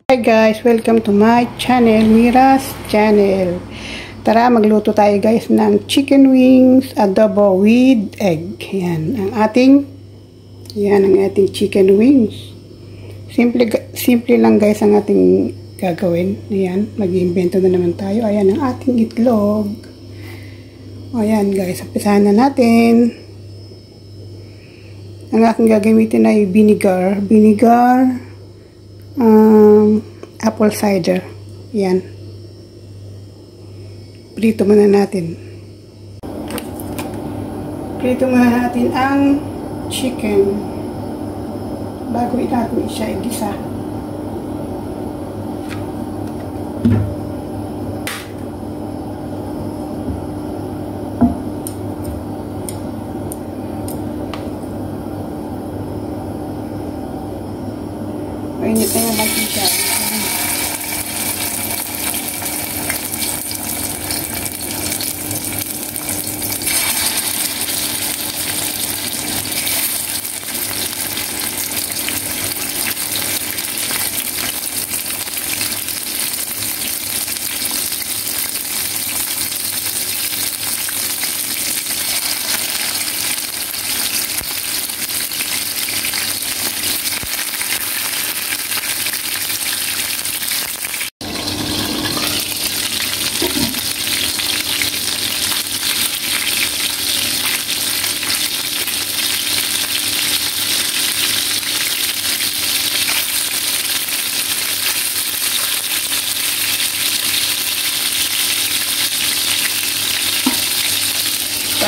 Hi guys, welcome to my channel, Mira's channel. Tara, magluto tayo guys ng chicken wings adobo with egg. Yan ang ating chicken wings. Simple lang guys ang ating gagawin. Ayan, mag-iimbento na naman tayo. Ayan ang ating itlog. Ayan guys, umpisahan na natin. Ang aking gagamitin ay vinegar, apple cider. Yan. Prito muna natin ang chicken bago natin siya igisa. Mainit na yung mantika.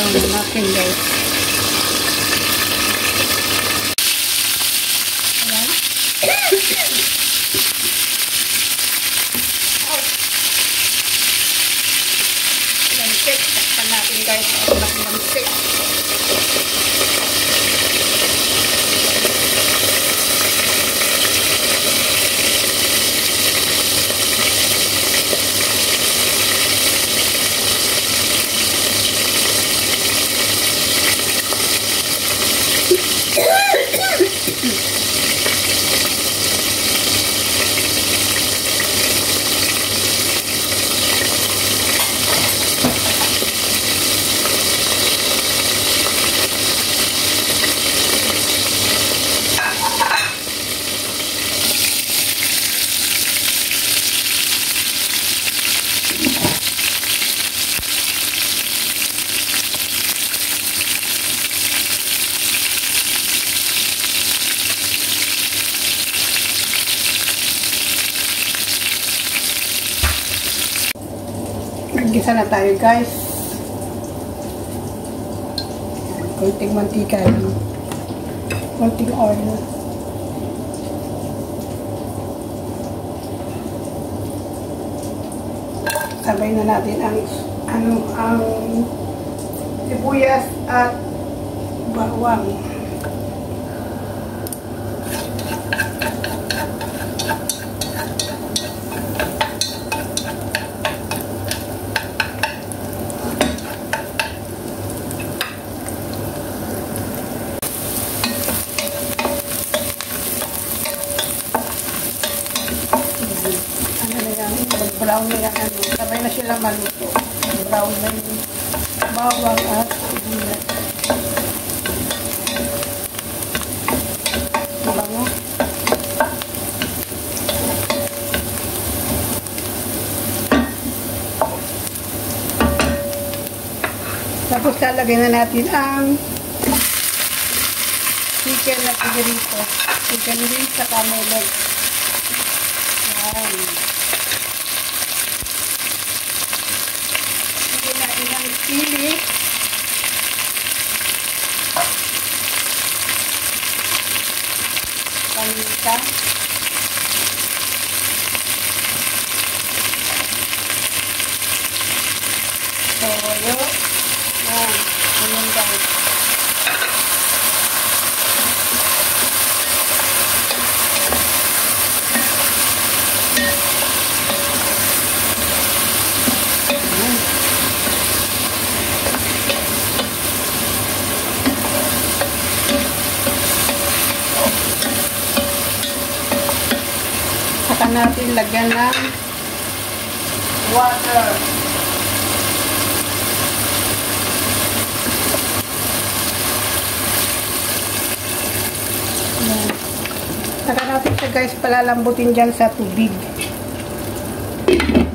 Natin guys. Ayan. Lansik. Takpan natin guys. Lansik. Gisa na tayo guys. Konting mantika lang. Konting oil. Sabay na natin ang sibuyas at bawang. Brown na yan, sabay na sila maluto. Brown na yung bawang at sibuyas. Bango. Tapos lalagyan na natin ang chicken na pigerito. Chicken wings sa kamelag. Yan. Ilang pili, paminta, Saka natin lagyan ng water. Ayan. Saka natin siya guys palalambutin dyan sa tubig.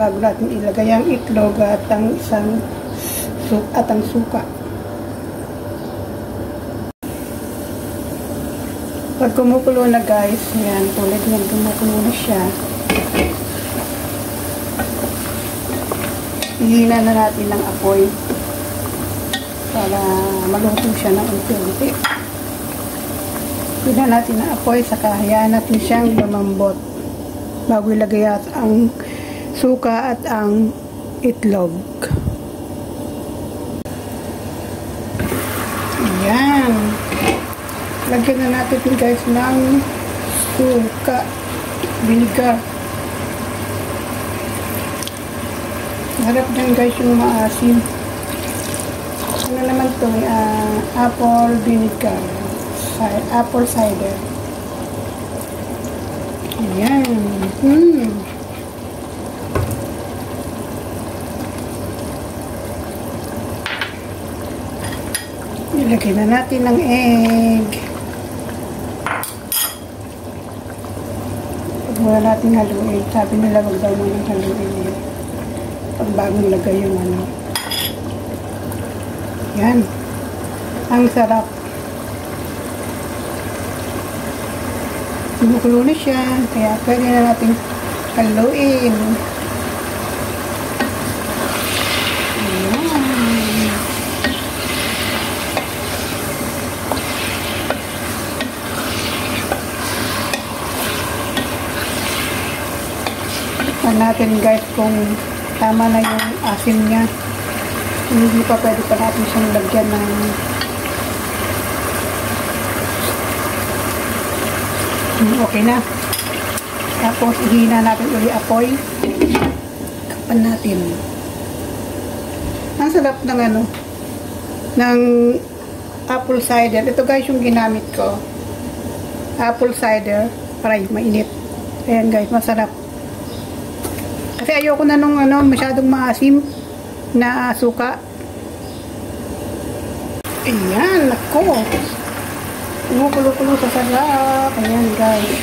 Bago natin ilagay ang itlog at ang suka. Pag kumukulo na guys, yan, tulad yan, kumukulo na siya. Ihina na natin ng apoy para maluto siya ng unti-unti. Ihina natin ng apoy, saka hayaan natin siyang lumambot bago ilagay ang suka at ang itlog. Ayan. Lagyan na natin guys ng suka, vinegar. Harap dyan guys yung maasim. Ano naman ito? Apple vinegar. Apple cider. Ayan. Ilagay na natin ng egg. Pag wala natin haluin, sabi nila wag daw mo ng haluin yun. Pag bagong lagay yung ano. Yan. Ang sarap. Kumukulo na siya, kaya pwede na natin haluin. Natin guys kung tama na yung asim niya. Hindi pa pwede pa natin siyang lagyan ng okay na. Tapos ihina natin uli apoy. Kapan natin. Ang sarap ng ano ng apple cider. Ito guys yung ginamit ko. Apple cider para mainit. Ayan guys, masarap. Kasi ayoko na nung masyadong maasim na suka. Ayan, nako. Kumukulo-kulo sa sarap. Ayan guys.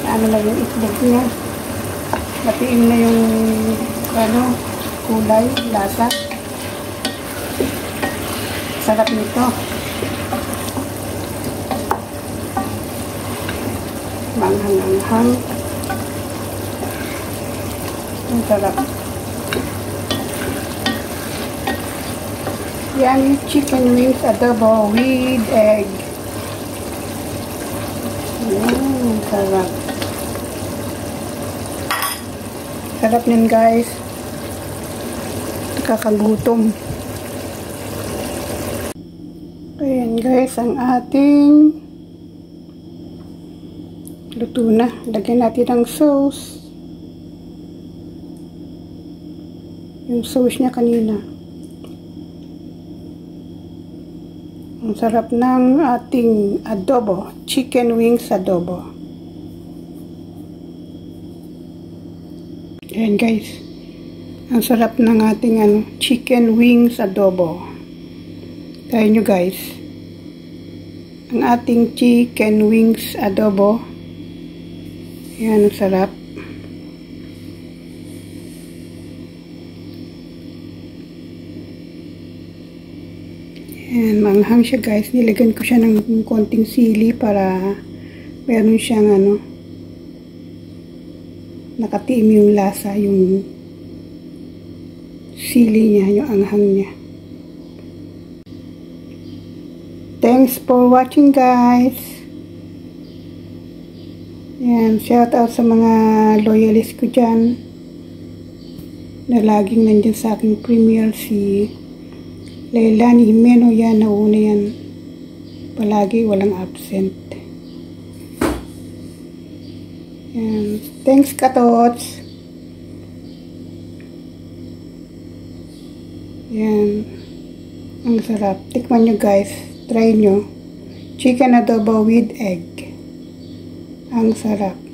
Ano na yung itlog niya. Matiin na yung kulay, lasa. Sarap nito. Manghang-anghang. Ang sarap. Yan, chicken wings adobo with egg. Yan, sarap. Sarap yan guys. Kakagutom. Ayan guys, ang ating luto na. Lagyan natin ng sauce. Yung sauce niya kanina. Ang sarap ng ating adobo. Chicken wings adobo. Ayan guys. Ang sarap ng ating chicken wings adobo. Try nyo guys. Ang ating chicken wings adobo. Ayan, ang sarap. Ayan, manghang siya guys. Nilagyan ko siya ng konting sili para meron siyang nakatiim yung lasa, yung sili niya, yung anghang niya. Thanks for watching guys. Ayan, shout out sa mga loyalist ko dyan na laging nandyan sa aking premiere, si Leilani Jimeno. Yan, nauna yan. Palagi, walang absent. Yan. Thanks, Katots. Yan. Ang sarap. Tikman nyo guys. Try nyo. Chicken adobo with egg. Ang sarap.